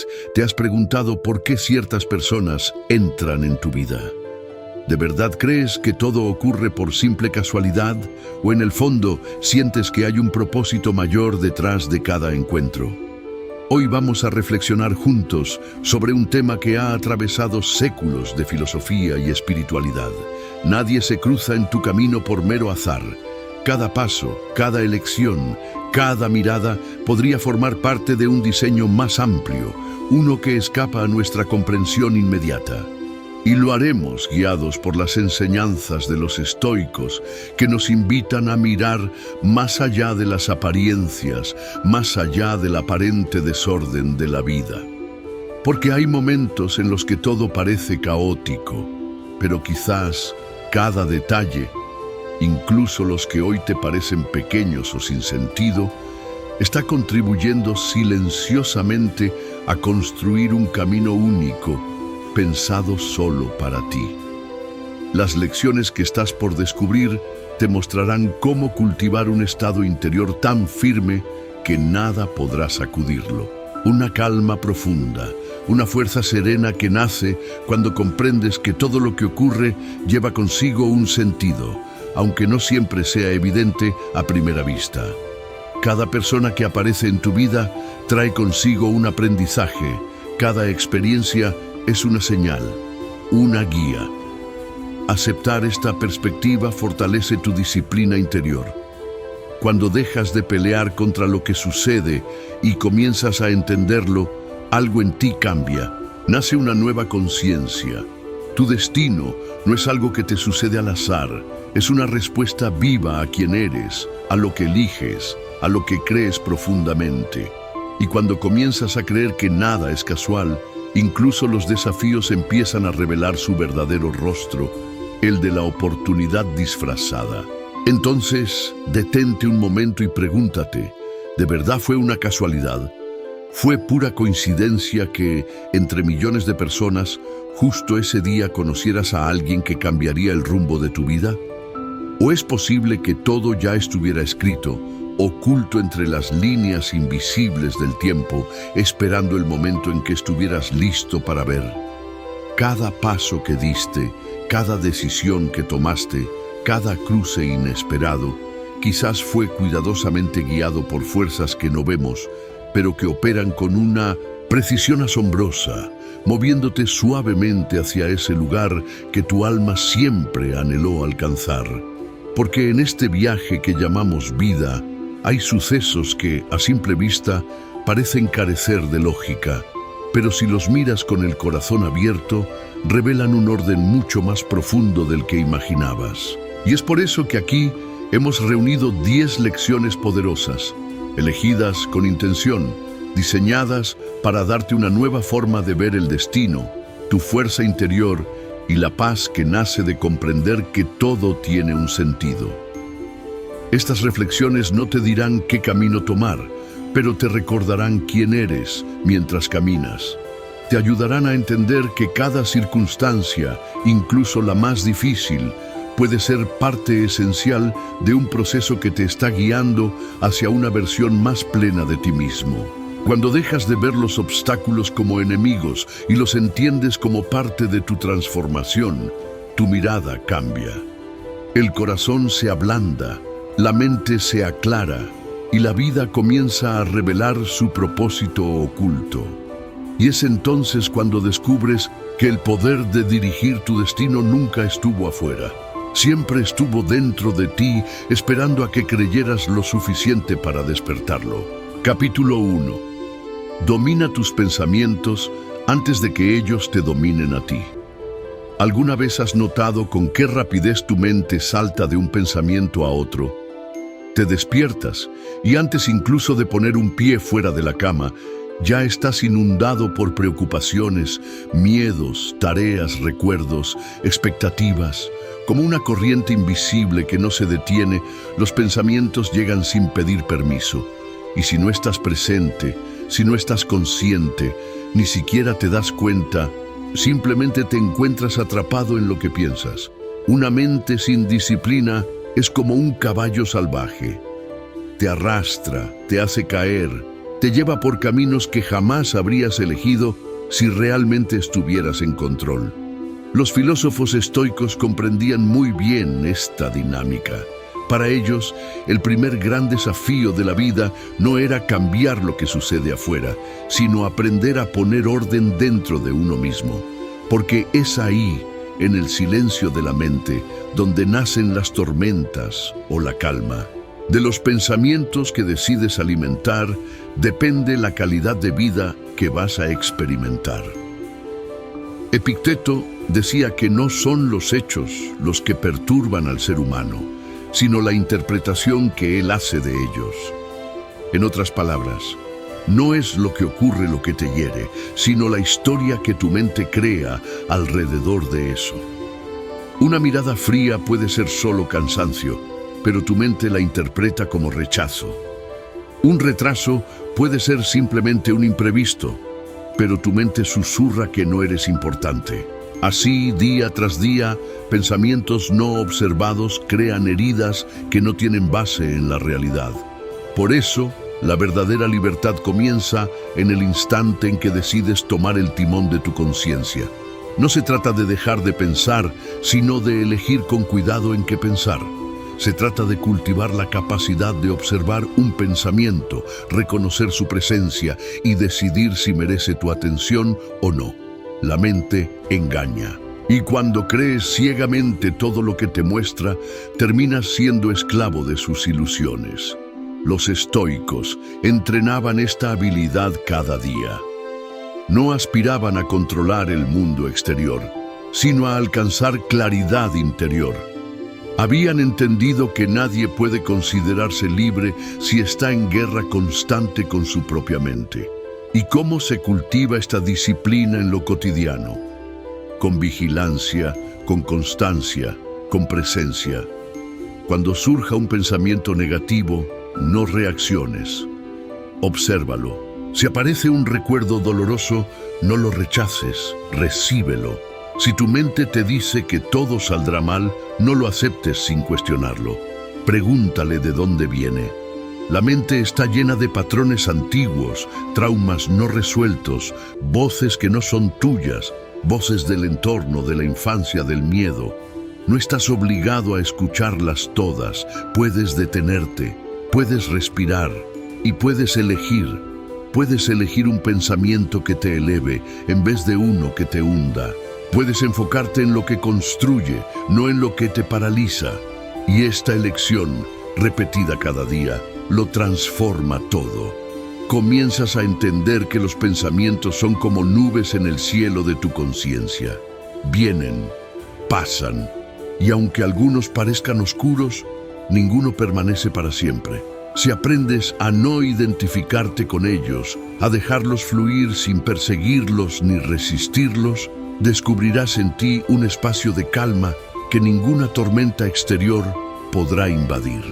vez te has preguntado por qué ciertas personas entran en tu vida? ¿De verdad crees que todo ocurre por simple casualidad o en el fondo sientes que hay un propósito mayor detrás de cada encuentro? Hoy vamos a reflexionar juntos sobre un tema que ha atravesado séculos de filosofía y espiritualidad. Nadie se cruza en tu camino por mero azar. Cada paso, cada elección, cada mirada podría formar parte de un diseño más amplio, uno que escapa a nuestra comprensión inmediata. Y lo haremos guiados por las enseñanzas de los estoicos, que nos invitan a mirar más allá de las apariencias, más allá del aparente desorden de la vida. Porque hay momentos en los que todo parece caótico, pero quizás cada detalle, incluso los que hoy te parecen pequeños o sin sentido, está contribuyendo silenciosamente a construir un camino único, pensado solo para ti. Las lecciones que estás por descubrir te mostrarán cómo cultivar un estado interior tan firme que nada podrá sacudirlo. Una calma profunda, una fuerza serena que nace cuando comprendes que todo lo que ocurre lleva consigo un sentido, aunque no siempre sea evidente a primera vista. Cada persona que aparece en tu vida trae consigo un aprendizaje. Cada experiencia es una señal, una guía. Aceptar esta perspectiva fortalece tu disciplina interior. Cuando dejas de pelear contra lo que sucede y comienzas a entenderlo, algo en ti cambia. Nace una nueva conciencia. Tu destino no es algo que te sucede al azar, es una respuesta viva a quien eres, a lo que eliges, a lo que crees profundamente. Y cuando comienzas a creer que nada es casual, incluso los desafíos empiezan a revelar su verdadero rostro, el de la oportunidad disfrazada. Entonces, detente un momento y pregúntate, ¿de verdad fue una casualidad? ¿Fue pura coincidencia que, entre millones de personas, justo ese día conocieras a alguien que cambiaría el rumbo de tu vida? ¿O es posible que todo ya estuviera escrito, oculto entre las líneas invisibles del tiempo, esperando el momento en que estuvieras listo para ver? Cada paso que diste, cada decisión que tomaste, cada cruce inesperado, quizás fue cuidadosamente guiado por fuerzas que no vemos, pero que operan con una precisión asombrosa, moviéndote suavemente hacia ese lugar que tu alma siempre anheló alcanzar. Porque en este viaje que llamamos vida, hay sucesos que, a simple vista, parecen carecer de lógica, pero si los miras con el corazón abierto, revelan un orden mucho más profundo del que imaginabas. Y es por eso que aquí hemos reunido 10 lecciones poderosas, elegidas con intención, diseñadas para darte una nueva forma de ver el destino, tu fuerza interior y la paz que nace de comprender que todo tiene un sentido. Estas reflexiones no te dirán qué camino tomar, pero te recordarán quién eres mientras caminas. Te ayudarán a entender que cada circunstancia, incluso la más difícil, puede ser parte esencial de un proceso que te está guiando hacia una versión más plena de ti mismo. Cuando dejas de ver los obstáculos como enemigos y los entiendes como parte de tu transformación, tu mirada cambia. El corazón se ablanda, la mente se aclara y la vida comienza a revelar su propósito oculto. Y es entonces cuando descubres que el poder de dirigir tu destino nunca estuvo afuera. Siempre estuvo dentro de ti, esperando a que creyeras lo suficiente para despertarlo. Capítulo 1. Domina tus pensamientos antes de que ellos te dominen a ti. ¿Alguna vez has notado con qué rapidez tu mente salta de un pensamiento a otro? Te despiertas y antes incluso de poner un pie fuera de la cama, ya estás inundado por preocupaciones, miedos, tareas, recuerdos, expectativas. Como una corriente invisible que no se detiene, los pensamientos llegan sin pedir permiso. Y si no estás presente, si no estás consciente, ni siquiera te das cuenta, simplemente te encuentras atrapado en lo que piensas. Una mente sin disciplina es como un caballo salvaje. Te arrastra, te hace caer, te lleva por caminos que jamás habrías elegido si realmente estuvieras en control. Los filósofos estoicos comprendían muy bien esta dinámica. Para ellos, el primer gran desafío de la vida no era cambiar lo que sucede afuera, sino aprender a poner orden dentro de uno mismo. Porque es ahí, en el silencio de la mente, donde nacen las tormentas o la calma. De los pensamientos que decides alimentar, depende la calidad de vida que vas a experimentar. Epicteto decía que no son los hechos los que perturban al ser humano, sino la interpretación que él hace de ellos. En otras palabras, no es lo que ocurre lo que te hiere, sino la historia que tu mente crea alrededor de eso. Una mirada fría puede ser solo cansancio, pero tu mente la interpreta como rechazo. Un retraso puede ser simplemente un imprevisto, pero tu mente susurra que no eres importante. Así, día tras día, pensamientos no observados crean heridas que no tienen base en la realidad. Por eso, la verdadera libertad comienza en el instante en que decides tomar el timón de tu conciencia. No se trata de dejar de pensar, sino de elegir con cuidado en qué pensar. Se trata de cultivar la capacidad de observar un pensamiento, reconocer su presencia y decidir si merece tu atención o no. La mente engaña. Y cuando crees ciegamente todo lo que te muestra, terminas siendo esclavo de sus ilusiones. Los estoicos entrenaban esta habilidad cada día. No aspiraban a controlar el mundo exterior, sino a alcanzar claridad interior. Habían entendido que nadie puede considerarse libre si está en guerra constante con su propia mente. ¿Y cómo se cultiva esta disciplina en lo cotidiano? Con vigilancia, con constancia, con presencia. Cuando surja un pensamiento negativo, no reacciones. Obsérvalo. Si aparece un recuerdo doloroso, no lo rechaces, recíbelo. Si tu mente te dice que todo saldrá mal, no lo aceptes sin cuestionarlo. Pregúntale de dónde viene. La mente está llena de patrones antiguos, traumas no resueltos, voces que no son tuyas, voces del entorno, de la infancia, del miedo. No estás obligado a escucharlas todas, puedes detenerte, puedes respirar y puedes elegir. Puedes elegir un pensamiento que te eleve en vez de uno que te hunda. Puedes enfocarte en lo que construye, no en lo que te paraliza. Y esta elección, repetida cada día, lo transforma todo. Comienzas a entender que los pensamientos son como nubes en el cielo de tu conciencia. Vienen, pasan, y aunque algunos parezcan oscuros, ninguno permanece para siempre. Si aprendes a no identificarte con ellos, a dejarlos fluir sin perseguirlos ni resistirlos, descubrirás en ti un espacio de calma que ninguna tormenta exterior podrá invadir.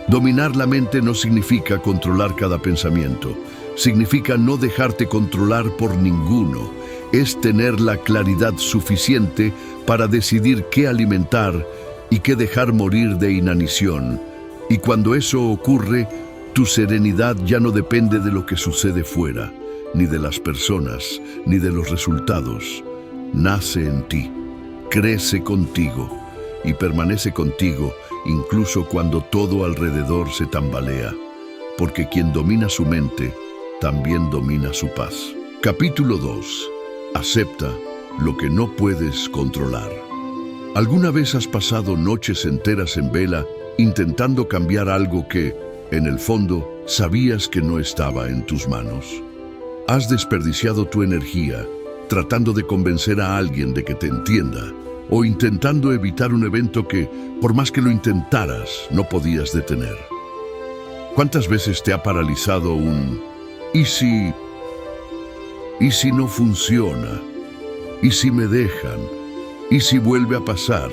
Dominar la mente no significa controlar cada pensamiento, significa no dejarte controlar por ninguno. Es tener la claridad suficiente para decidir qué alimentar y qué dejar morir de inanición. Y cuando eso ocurre, tu serenidad ya no depende de lo que sucede fuera, ni de las personas, ni de los resultados. Nace en ti, crece contigo y permanece contigo incluso cuando todo alrededor se tambalea, porque quien domina su mente, también domina su paz. Capítulo 2. Acepta lo que no puedes controlar. ¿Alguna vez has pasado noches enteras en vela intentando cambiar algo que, en el fondo, sabías que no estaba en tus manos? ¿Has desperdiciado tu energía tratando de convencer a alguien de que te entienda o intentando evitar un evento que, por más que lo intentaras, no podías detener? ¿Cuántas veces te ha paralizado un ¿y si no funciona? ¿Y si me dejan? ¿Y si vuelve a pasar?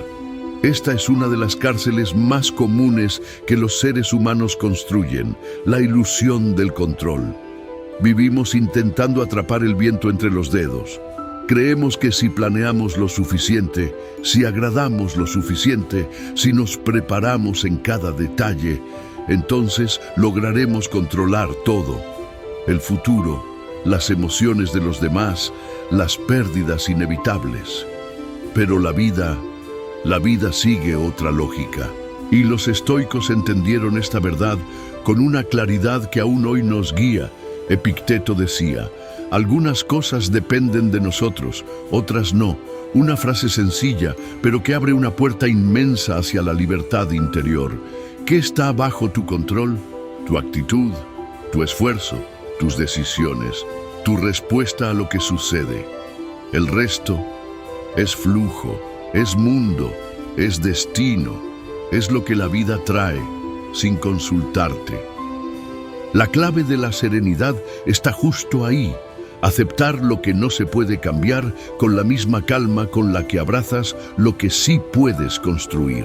Esta es una de las cárceles más comunes que los seres humanos construyen, la ilusión del control. Vivimos intentando atrapar el viento entre los dedos. Creemos que si planeamos lo suficiente, si agradamos lo suficiente, si nos preparamos en cada detalle, entonces lograremos controlar todo. el futuro, las emociones de los demás, las pérdidas inevitables. Pero la vida sigue otra lógica. Y los estoicos entendieron esta verdad con una claridad que aún hoy nos guía. Epicteto decía: algunas cosas dependen de nosotros, otras no. Una frase sencilla, pero que abre una puerta inmensa hacia la libertad interior. ¿Qué está bajo tu control? Tu actitud, tu esfuerzo, tus decisiones, tu respuesta a lo que sucede. El resto es flujo, es mundo, es destino, es lo que la vida trae sin consultarte. La clave de la serenidad está justo ahí. Aceptar lo que no se puede cambiar con la misma calma con la que abrazas lo que sí puedes construir.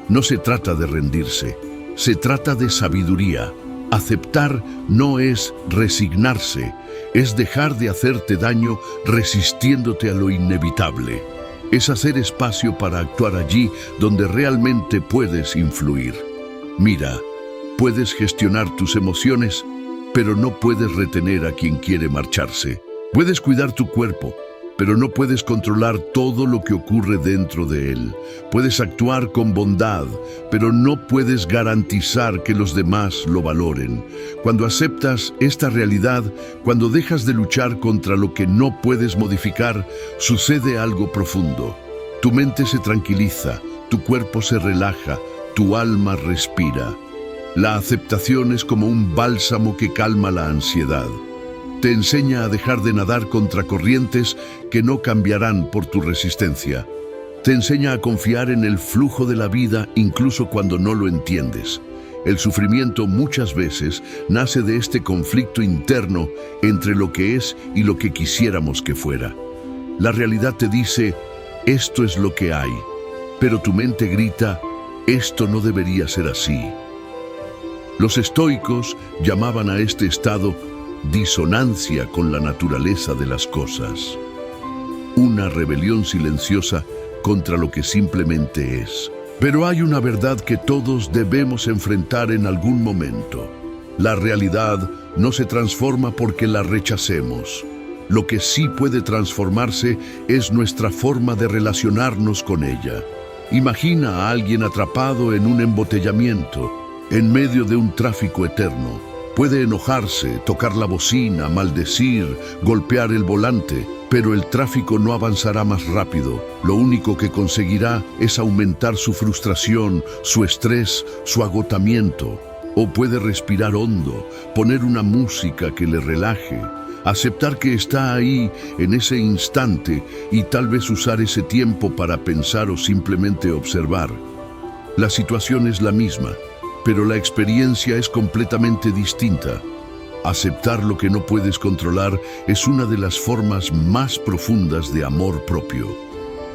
No se trata de rendirse, se trata de sabiduría. Aceptar no es resignarse, es dejar de hacerte daño resistiéndote a lo inevitable. Es hacer espacio para actuar allí donde realmente puedes influir. Mira, puedes gestionar tus emociones, pero no puedes retener a quien quiere marcharse. Puedes cuidar tu cuerpo, pero no puedes controlar todo lo que ocurre dentro de él. Puedes actuar con bondad, pero no puedes garantizar que los demás lo valoren. Cuando aceptas esta realidad, cuando dejas de luchar contra lo que no puedes modificar, sucede algo profundo. Tu mente se tranquiliza, tu cuerpo se relaja, tu alma respira. La aceptación es como un bálsamo que calma la ansiedad. Te enseña a dejar de nadar contra corrientes que no cambiarán por tu resistencia. Te enseña a confiar en el flujo de la vida incluso cuando no lo entiendes. El sufrimiento muchas veces nace de este conflicto interno entre lo que es y lo que quisiéramos que fuera. La realidad te dice: esto es lo que hay, pero tu mente grita: esto no debería ser así. Los estoicos llamaban a este estado disonancia con la naturaleza de las cosas. Una rebelión silenciosa contra lo que simplemente es. Pero hay una verdad que todos debemos enfrentar en algún momento. La realidad no se transforma porque la rechacemos. Lo que sí puede transformarse es nuestra forma de relacionarnos con ella. Imagina a alguien atrapado en un embotellamiento, en medio de un tráfico eterno. Puede enojarse, tocar la bocina, maldecir, golpear el volante, pero el tráfico no avanzará más rápido. Lo único que conseguirá es aumentar su frustración, su estrés, su agotamiento. O puede respirar hondo, poner una música que le relaje, aceptar que está ahí en ese instante y tal vez usar ese tiempo para pensar o simplemente observar. La situación es la misma, pero la experiencia es completamente distinta. Aceptar lo que no puedes controlar es una de las formas más profundas de amor propio,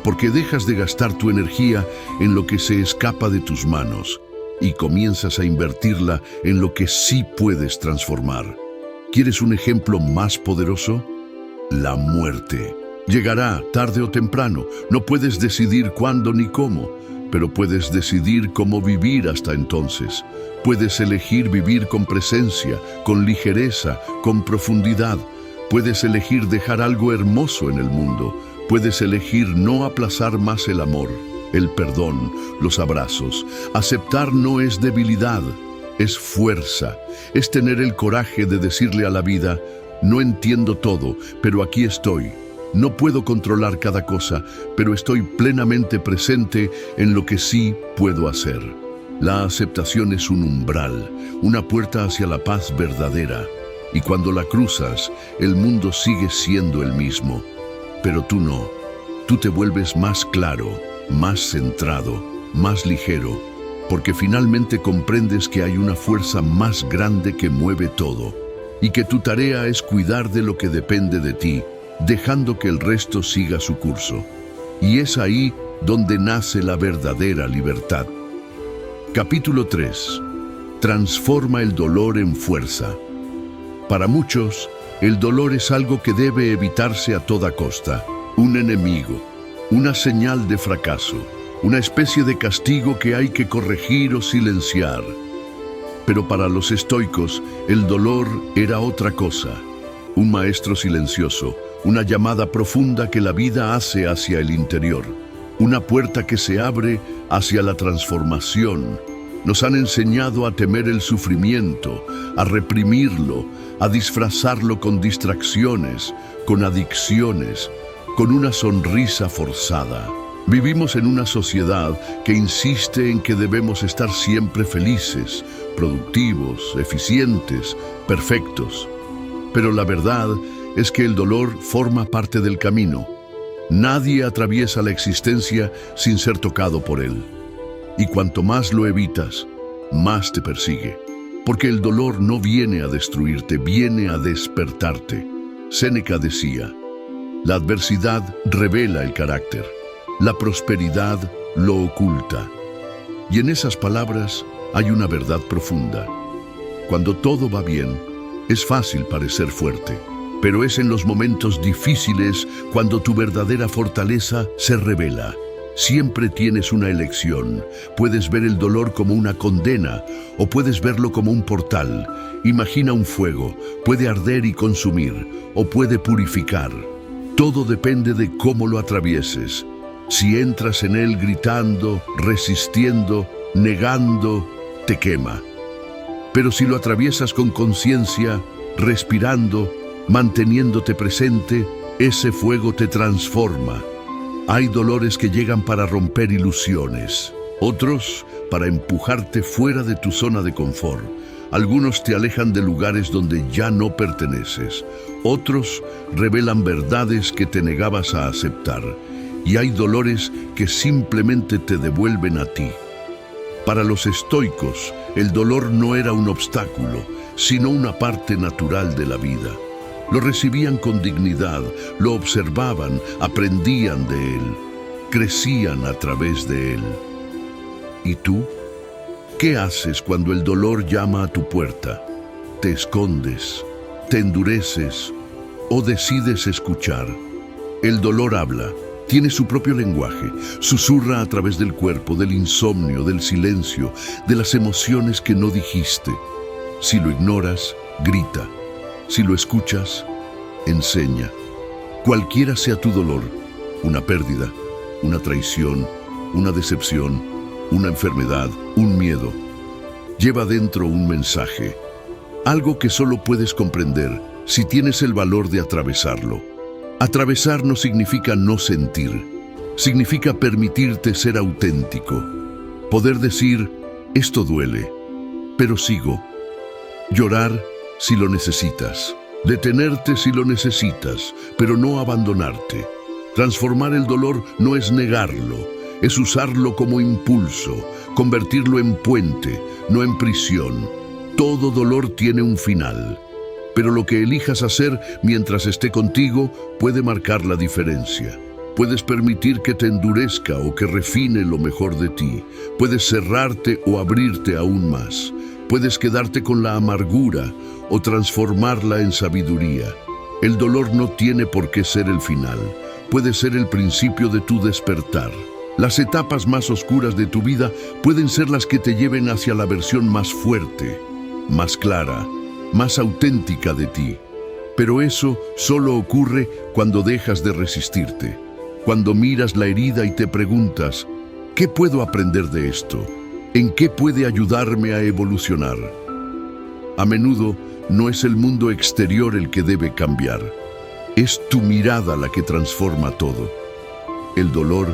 porque dejas de gastar tu energía en lo que se escapa de tus manos y comienzas a invertirla en lo que sí puedes transformar. ¿Quieres un ejemplo más poderoso? La muerte. Llegará tarde o temprano. No puedes decidir cuándo ni cómo, pero puedes decidir cómo vivir hasta entonces. Puedes elegir vivir con presencia, con ligereza, con profundidad. Puedes elegir dejar algo hermoso en el mundo. Puedes elegir no aplazar más el amor, el perdón, los abrazos. Aceptar no es debilidad, es fuerza. Es tener el coraje de decirle a la vida: no entiendo todo, pero aquí estoy. No puedo controlar cada cosa, pero estoy plenamente presente en lo que sí puedo hacer. La aceptación es un umbral, una puerta hacia la paz verdadera. Y cuando la cruzas, el mundo sigue siendo el mismo. Pero tú no. Tú te vuelves más claro, más centrado, más ligero, porque finalmente comprendes que hay una fuerza más grande que mueve todo, y que tu tarea es cuidar de lo que depende de ti, dejando que el resto siga su curso. Y es ahí donde nace la verdadera libertad. Capítulo 3. Transforma el dolor en fuerza. Para muchos, el dolor es algo que debe evitarse a toda costa, un enemigo, una señal de fracaso, una especie de castigo que hay que corregir o silenciar. Pero para los estoicos, el dolor era otra cosa. Un maestro silencioso, una llamada profunda que la vida hace hacia el interior, una puerta que se abre hacia la transformación. Nos han enseñado a temer el sufrimiento, a reprimirlo, a disfrazarlo con distracciones, con adicciones, con una sonrisa forzada. Vivimos en una sociedad que insiste en que debemos estar siempre felices, productivos, eficientes, perfectos. Pero la verdad es que el dolor forma parte del camino. Nadie atraviesa la existencia sin ser tocado por él. Y cuanto más lo evitas, más te persigue. Porque el dolor no viene a destruirte, viene a despertarte. Séneca decía, la adversidad revela el carácter, la prosperidad lo oculta. Y en esas palabras hay una verdad profunda. Cuando todo va bien, es fácil parecer fuerte, pero es en los momentos difíciles cuando tu verdadera fortaleza se revela. Siempre tienes una elección. Puedes ver el dolor como una condena o puedes verlo como un portal. Imagina un fuego, puede arder y consumir o puede purificar. Todo depende de cómo lo atravieses. Si entras en él gritando, resistiendo, negando, te quema. Pero si lo atraviesas con conciencia, respirando, manteniéndote presente, ese fuego te transforma. Hay dolores que llegan para romper ilusiones, otros para empujarte fuera de tu zona de confort. Algunos te alejan de lugares donde ya no perteneces, otros revelan verdades que te negabas a aceptar, y hay dolores que simplemente te devuelven a ti. Para los estoicos, el dolor no era un obstáculo, sino una parte natural de la vida. Lo recibían con dignidad, lo observaban, aprendían de él, crecían a través de él. ¿Y tú? ¿Qué haces cuando el dolor llama a tu puerta? ¿Te escondes, te endureces o decides escuchar? El dolor habla. Tiene su propio lenguaje, susurra a través del cuerpo, del insomnio, del silencio, de las emociones que no dijiste. Si lo ignoras, grita. Si lo escuchas, enseña. Cualquiera sea tu dolor, una pérdida, una traición, una decepción, una enfermedad, un miedo, lleva dentro un mensaje, algo que solo puedes comprender si tienes el valor de atravesarlo. Atravesar no significa no sentir, significa permitirte ser auténtico, poder decir, esto duele, pero sigo. Llorar si lo necesitas, detenerte si lo necesitas, pero no abandonarte. Transformar el dolor no es negarlo, es usarlo como impulso, convertirlo en puente, no en prisión. Todo dolor tiene un final. Pero lo que elijas hacer mientras esté contigo puede marcar la diferencia. Puedes permitir que te endurezca o que refine lo mejor de ti. Puedes cerrarte o abrirte aún más. Puedes quedarte con la amargura o transformarla en sabiduría. El dolor no tiene por qué ser el final. Puede ser el principio de tu despertar. Las etapas más oscuras de tu vida pueden ser las que te lleven hacia la versión más fuerte, más clara, más auténtica de ti. Pero eso solo ocurre cuando dejas de resistirte, cuando miras la herida y te preguntas, ¿qué puedo aprender de esto? ¿En qué puede ayudarme a evolucionar? A menudo no es el mundo exterior el que debe cambiar, es tu mirada la que transforma todo. El dolor,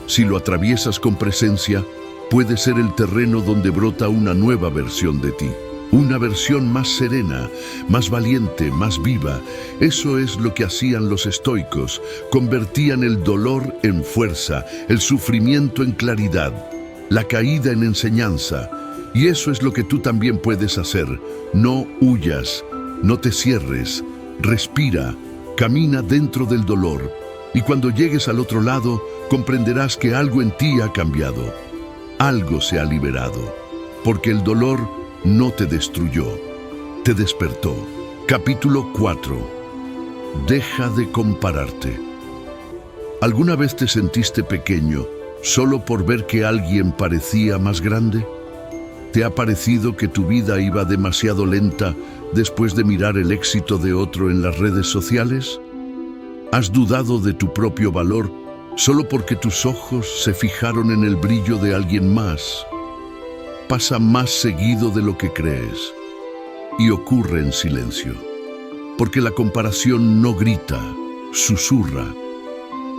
si lo atraviesas con presencia, puede ser el terreno donde brota una nueva versión de ti. Una versión más serena, más valiente, más viva. Eso es lo que hacían los estoicos. Convertían el dolor en fuerza, el sufrimiento en claridad, la caída en enseñanza. Y eso es lo que tú también puedes hacer. No huyas, no te cierres, respira, camina dentro del dolor. Y cuando llegues al otro lado, comprenderás que algo en ti ha cambiado. Algo se ha liberado. Porque el dolor no te destruyó, te despertó. Capítulo 4. Deja de compararte. ¿Alguna vez te sentiste pequeño solo por ver que alguien parecía más grande? ¿Te ha parecido que tu vida iba demasiado lenta después de mirar el éxito de otro en las redes sociales? ¿Has dudado de tu propio valor solo porque tus ojos se fijaron en el brillo de alguien más? Pasa más seguido de lo que crees y ocurre en silencio, porque la comparación no grita, susurra,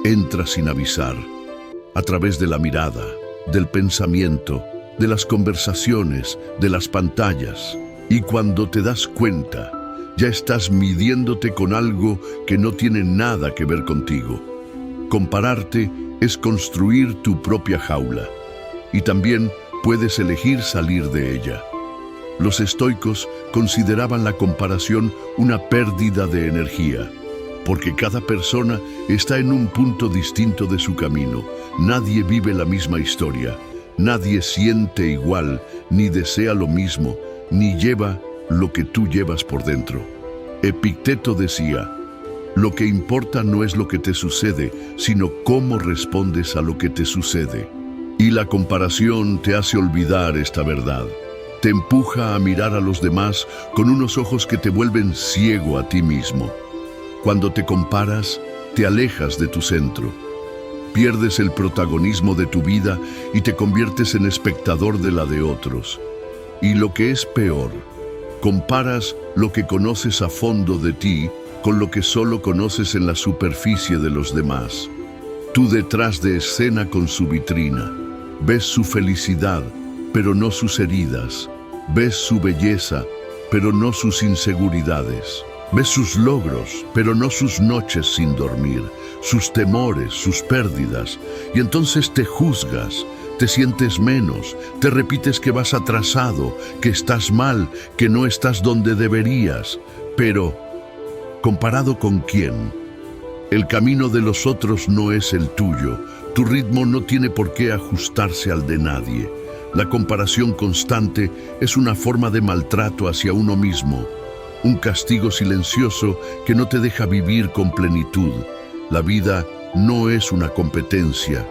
entra sin avisar, a través de la mirada, del pensamiento, de las conversaciones, de las pantallas. Y cuando te das cuenta, ya estás midiéndote con algo que no tiene nada que ver contigo. Compararte es construir tu propia jaula, y también puedes elegir salir de ella. Los estoicos consideraban la comparación una pérdida de energía, porque cada persona está en un punto distinto de su camino. Nadie vive la misma historia, nadie siente igual, ni desea lo mismo, ni lleva lo que tú llevas por dentro. Epicteto decía: lo que importa no es lo que te sucede, sino cómo respondes a lo que te sucede. Y la comparación te hace olvidar esta verdad. Te empuja a mirar a los demás con unos ojos que te vuelven ciego a ti mismo. Cuando te comparas, te alejas de tu centro. Pierdes el protagonismo de tu vida y te conviertes en espectador de la de otros. Y lo que es peor, comparas lo que conoces a fondo de ti con lo que solo conoces en la superficie de los demás. Tú detrás de escena con su vitrina. Ves su felicidad, pero no sus heridas. Ves su belleza, pero no sus inseguridades. Ves sus logros, pero no sus noches sin dormir, sus temores, sus pérdidas. Y entonces te juzgas, te sientes menos, te repites que vas atrasado, que estás mal, que no estás donde deberías. Pero, ¿comparado con quién? El camino de los otros no es el tuyo. Tu ritmo no tiene por qué ajustarse al de nadie. La comparación constante es una forma de maltrato hacia uno mismo, un castigo silencioso que no te deja vivir con plenitud. La vida no es una competencia,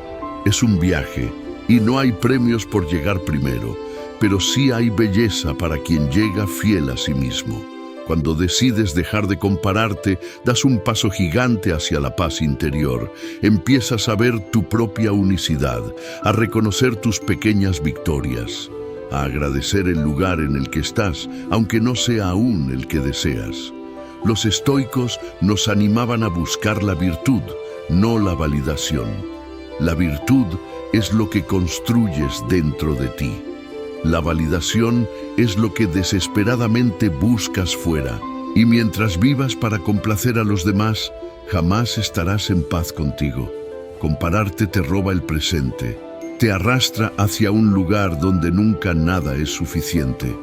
es un viaje, y no hay premios por llegar primero, pero sí hay belleza para quien llega fiel a sí mismo. Cuando decides dejar de compararte, das un paso gigante hacia la paz interior. Empiezas a ver tu propia unicidad, a reconocer tus pequeñas victorias, a agradecer el lugar en el que estás, aunque no sea aún el que deseas. Los estoicos nos animaban a buscar la virtud, no la validación. La virtud es lo que construyes dentro de ti. La validación es lo que desesperadamente buscas fuera. Y mientras vivas para complacer a los demás, jamás estarás en paz contigo. Compararte te roba el presente. Te arrastra hacia un lugar donde nunca nada es suficiente.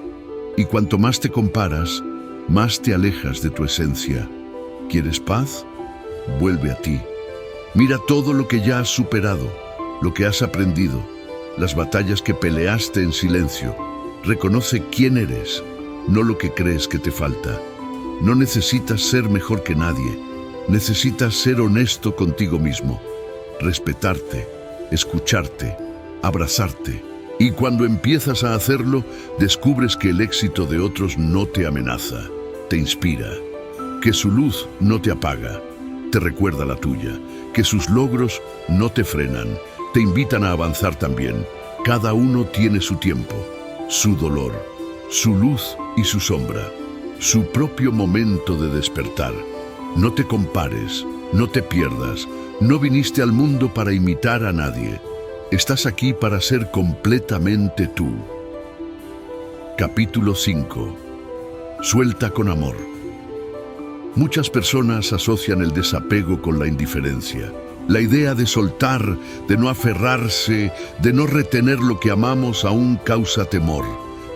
Y cuanto más te comparas, más te alejas de tu esencia. ¿Quieres paz? Vuelve a ti. Mira todo lo que ya has superado, lo que has aprendido, las batallas que peleaste en silencio. Reconoce quién eres, no lo que crees que te falta. No necesitas ser mejor que nadie. Necesitas ser honesto contigo mismo, respetarte, escucharte, abrazarte. Y cuando empiezas a hacerlo, descubres que el éxito de otros no te amenaza, te inspira, que su luz no te apaga, te recuerda la tuya, que sus logros no te frenan, te invitan a avanzar también. Cada uno tiene su tiempo, su dolor, su luz y su sombra, su propio momento de despertar. No te compares, no te pierdas, no viniste al mundo para imitar a nadie. Estás aquí para ser completamente tú. Capítulo 5. Suelta con amor. Muchas personas asocian el desapego con la indiferencia. La idea de soltar, de no aferrarse, de no retener lo que amamos aún causa temor.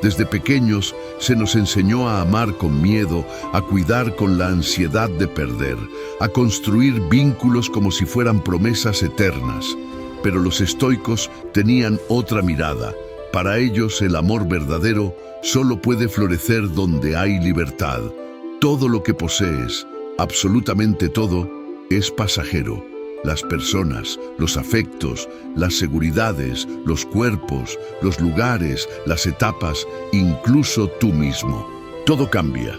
Desde pequeños se nos enseñó a amar con miedo, a cuidar con la ansiedad de perder, a construir vínculos como si fueran promesas eternas. Pero los estoicos tenían otra mirada. Para ellos el amor verdadero solo puede florecer donde hay libertad. Todo lo que posees, absolutamente todo, es pasajero. las personas, los afectos, las seguridades, los cuerpos, los lugares, las etapas, incluso tú mismo. Todo cambia,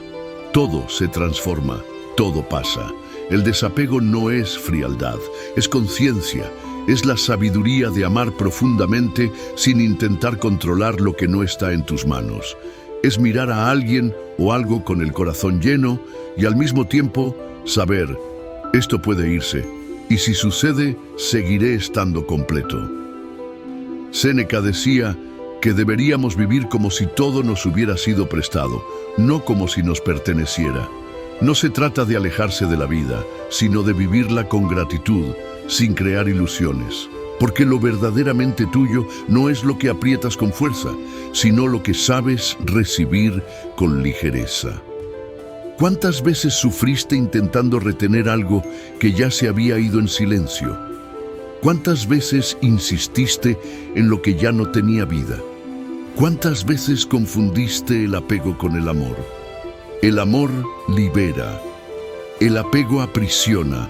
todo se transforma, todo pasa. El desapego no es frialdad, es conciencia, es la sabiduría de amar profundamente sin intentar controlar lo que no está en tus manos. Es mirar a alguien o algo con el corazón lleno y al mismo tiempo saber, esto puede irse, y si sucede, seguiré estando completo. Séneca decía que deberíamos vivir como si todo nos hubiera sido prestado, no como si nos perteneciera. No se trata de alejarse de la vida, sino de vivirla con gratitud, sin crear ilusiones. Porque lo verdaderamente tuyo no es lo que aprietas con fuerza, sino lo que sabes recibir con ligereza. ¿Cuántas veces sufriste intentando retener algo que ya se había ido en silencio? ¿Cuántas veces insististe en lo que ya no tenía vida? ¿Cuántas veces confundiste el apego con el amor? El amor libera, el apego aprisiona.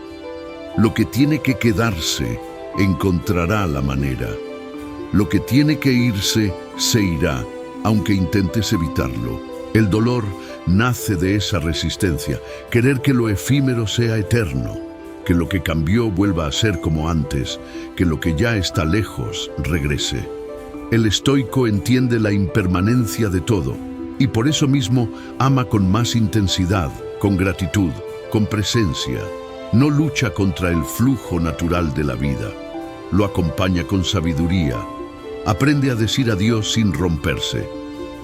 Lo que tiene que quedarse encontrará la manera. Lo que tiene que irse se irá, aunque intentes evitarlo. El dolor nace de esa resistencia, querer que lo efímero sea eterno, que lo que cambió vuelva a ser como antes, que lo que ya está lejos regrese. El estoico entiende la impermanencia de todo y por eso mismo ama con más intensidad, con gratitud, con presencia. No lucha contra el flujo natural de la vida, lo acompaña con sabiduría. Aprende a decir adiós sin romperse,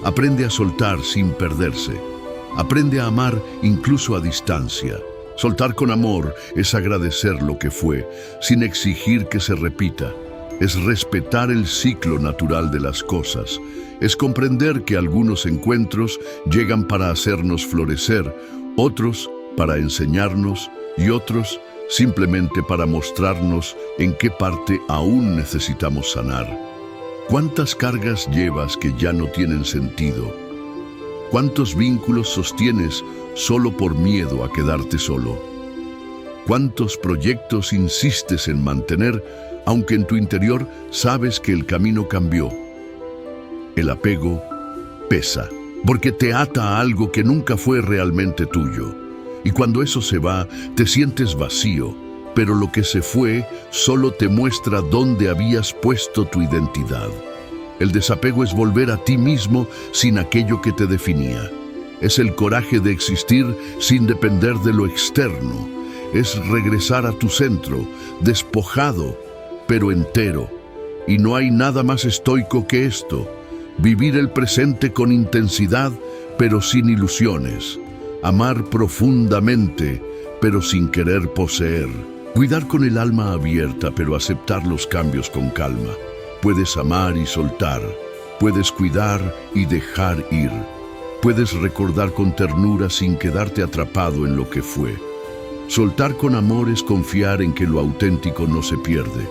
aprende a soltar sin perderse, aprende a amar incluso a distancia. Soltar con amor es agradecer lo que fue, sin exigir que se repita. Es respetar el ciclo natural de las cosas. Es comprender que algunos encuentros llegan para hacernos florecer, otros para enseñarnos y otros simplemente para mostrarnos en qué parte aún necesitamos sanar. ¿Cuántas cargas llevas que ya no tienen sentido? ¿Cuántos vínculos sostienes solo por miedo a quedarte solo? ¿Cuántos proyectos insistes en mantener, aunque en tu interior sabes que el camino cambió? El apego pesa, porque te ata a algo que nunca fue realmente tuyo. Y cuando eso se va, te sientes vacío, pero lo que se fue solo te muestra dónde habías puesto tu identidad. El desapego es volver a ti mismo sin aquello que te definía. Es el coraje de existir sin depender de lo externo. Es regresar a tu centro, despojado, pero entero. Y no hay nada más estoico que esto. Vivir el presente con intensidad, pero sin ilusiones. Amar profundamente, pero sin querer poseer. Cuidar con el alma abierta, pero aceptar los cambios con calma. Puedes amar y soltar. Puedes cuidar y dejar ir. Puedes recordar con ternura sin quedarte atrapado en lo que fue. Soltar con amor es confiar en que lo auténtico no se pierde.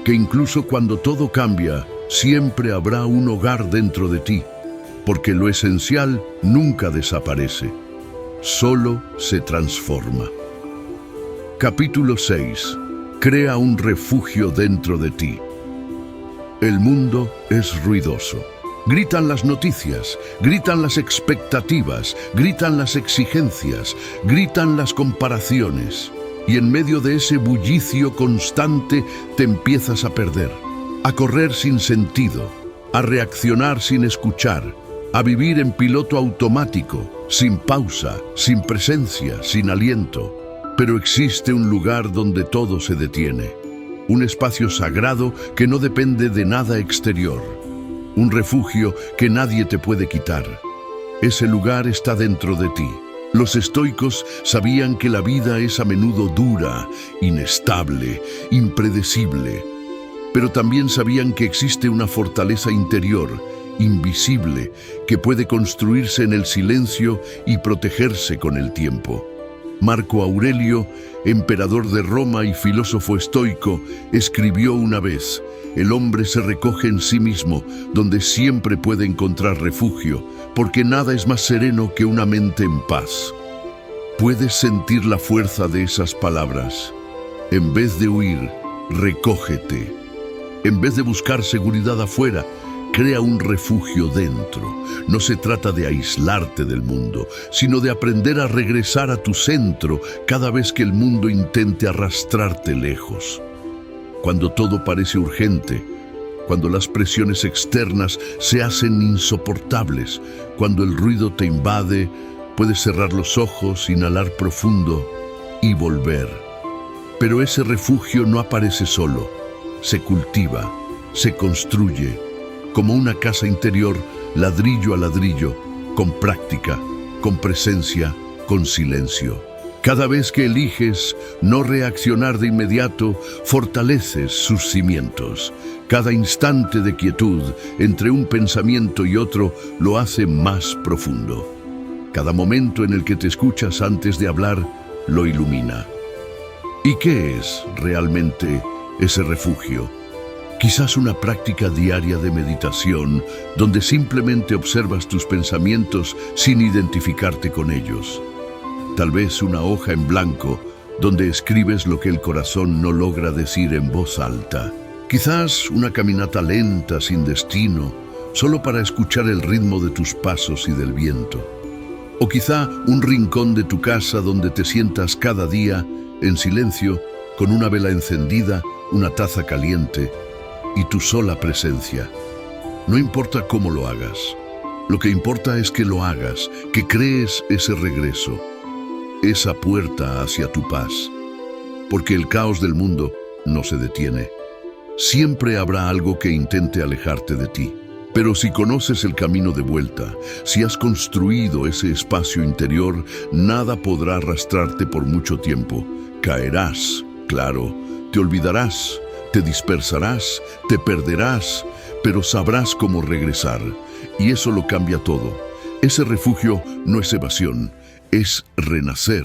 Que incluso cuando todo cambia, siempre habrá un hogar dentro de ti. Porque lo esencial nunca desaparece. Solo se transforma. Capítulo 6. Crea un refugio dentro de ti. El mundo es ruidoso. Gritan las noticias, gritan las expectativas, gritan las exigencias, gritan las comparaciones. Y en medio de ese bullicio constante te empiezas a perder, a correr sin sentido, a reaccionar sin escuchar, a vivir en piloto automático, sin pausa, sin presencia, sin aliento. Pero existe un lugar donde todo se detiene, un espacio sagrado que no depende de nada exterior, un refugio que nadie te puede quitar. Ese lugar está dentro de ti. Los estoicos sabían que la vida es a menudo dura, inestable, impredecible, pero también sabían que existe una fortaleza interior, invisible, que puede construirse en el silencio y protegerse con el tiempo. Marco Aurelio, emperador de Roma y filósofo estoico, escribió una vez: el hombre se recoge en sí mismo, donde siempre puede encontrar refugio, porque nada es más sereno que una mente en paz. ¿Puedes sentir la fuerza de esas palabras? En vez de huir, recógete. En vez de buscar seguridad afuera, crea un refugio dentro. No se trata de aislarte del mundo, sino de aprender a regresar a tu centro cada vez que el mundo intente arrastrarte lejos. Cuando todo parece urgente, cuando las presiones externas se hacen insoportables, cuando el ruido te invade, puedes cerrar los ojos, inhalar profundo y volver. Pero ese refugio no aparece solo, se cultiva, se construye, como una casa interior, ladrillo a ladrillo, con práctica, con presencia, con silencio. Cada vez que eliges no reaccionar de inmediato, fortaleces sus cimientos. Cada instante de quietud entre un pensamiento y otro lo hace más profundo. Cada momento en el que te escuchas antes de hablar lo ilumina. ¿Y qué es realmente ese refugio? Quizás una práctica diaria de meditación donde simplemente observas tus pensamientos sin identificarte con ellos. Tal vez una hoja en blanco donde escribes lo que el corazón no logra decir en voz alta. Quizás una caminata lenta, sin destino, solo para escuchar el ritmo de tus pasos y del viento. O quizá un rincón de tu casa donde te sientas cada día en silencio, con una vela encendida, una taza caliente y tu sola presencia. No importa cómo lo hagas. Lo que importa es que lo hagas, que crees ese regreso, esa puerta hacia tu paz. Porque el caos del mundo no se detiene. Siempre habrá algo que intente alejarte de ti. Pero si conoces el camino de vuelta, si has construido ese espacio interior, nada podrá arrastrarte por mucho tiempo. Caerás, claro, te olvidarás, te dispersarás, te perderás, pero sabrás cómo regresar. Y eso lo cambia todo. Ese refugio no es evasión, es renacer.